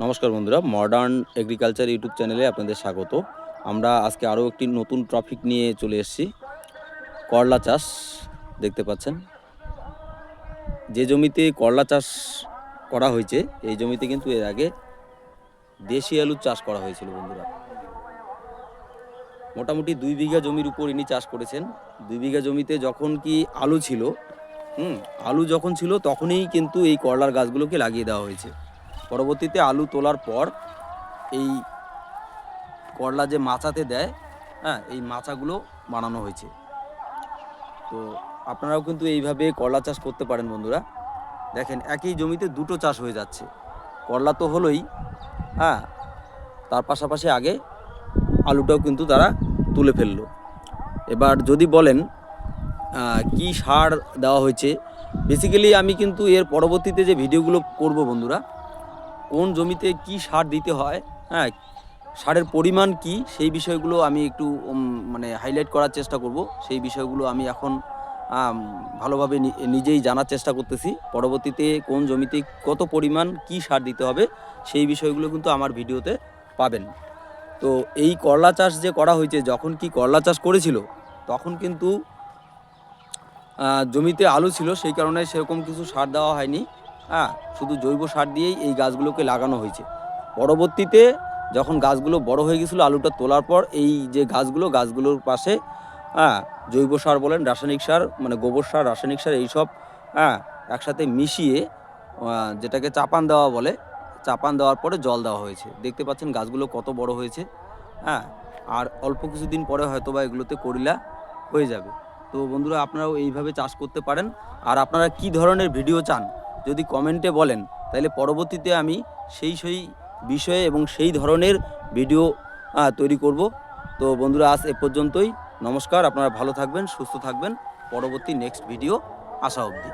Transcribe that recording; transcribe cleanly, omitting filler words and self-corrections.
নমস্কার বন্ধুরা, modern agriculture YouTube চ্যানেলে আপনাদের স্বাগত। আমরা আজকে আরও একটি নতুন টপিক নিয়ে চলে এসেছি। করলা চাষ দেখতে পাচ্ছেন। যে জমিতে করলা চাষ করা হয়েছে এই জমিতে কিন্তু এর আগে দেশি আলুর চাষ করা হয়েছিল বন্ধুরা। মোটামুটি 2 বিঘা জমির উপর ইনি চাষ করেছেন। 2 বিঘা জমিতে যখন কি আলু ছিল, আলু যখন ছিল তখনই কিন্তু এই করলার গাছগুলোকে লাগিয়ে দেওয়া হয়েছে। পরবর্তীতে আলু তোলার পর এই করলা যে মাচাতে দেয়, এই মাচাগুলো বানানো হয়েছে। তো আপনারাও কিন্তু এইভাবে করলা চাষ করতে পারেন বন্ধুরা। দেখেন, একই জমিতে দুটো চাষ হয়ে যাচ্ছে। করলা তো হলোই, তার পাশাপাশি আগে আলুটাও কিন্তু তারা তুলে ফেললো। এবার যদি বলেন কি সার দেওয়া হয়েছে, বেসিক্যালি আমি কিন্তু এর পরবর্তীতে যে ভিডিওগুলো করব বন্ধুরা, কোন জমিতে কি সার দিতে হয়, সারের পরিমাণ কি, সেই বিষয়গুলো আমি একটু হাইলাইট করার চেষ্টা করব। সেই বিষয়গুলো আমি এখন ভালোভাবে নিজেই জানার চেষ্টা করতেছি। পরবর্তীতে কোন জমিতে কত পরিমাণ কি সার দিতে হবে সেই বিষয়গুলো কিন্তু আমার ভিডিওতে পাবেন। তো এই করলা চাষ যে করা হয়েছে, যখন কি করলা চাষ করেছিল তখন কিন্তু জমিতে আলু ছিল, সেই কারণে সেরকম কিছু সার দেওয়া হয়নি। শুধু জৈব সার দিয়েই এই গাছগুলোকে লাগানো হয়েছে। পরবর্তীতে যখন গাছগুলো বড় হয়ে গেছিলো, আলুটা তোলার পর এই যে গাছগুলোর পাশে জৈব সার বলেন, রাসায়নিক সার মানে গোবর সার, রাসায়নিক সার এইসব একসাথে মিশিয়ে যেটাকে চাপান দেওয়া বলে, চাপান দেওয়ার পরে জল দেওয়া হয়েছে। দেখতে পাচ্ছেন গাছগুলো কত বড় হয়েছে। আর অল্প কিছুদিন পরে হয়তো বা এগুলোতে করিলা হয়ে যাবে। তো বন্ধুরা, আপনারাও এইভাবে চাষ করতে পারেন। আর আপনারা কি ধরনের ভিডিও চান যদি কমেন্টে বলেন, তাহলে পরবর্তীতে আমি সেই বিষয়ে এবং সেই ধরনের ভিডিও তৈরি করব। তো বন্ধুরা, আজ এ পর্যন্তই। নমস্কার, আপনারা ভালো থাকবেন, সুস্থ থাকবেন। পরবর্তী নেক্সট ভিডিও আসা অবধি।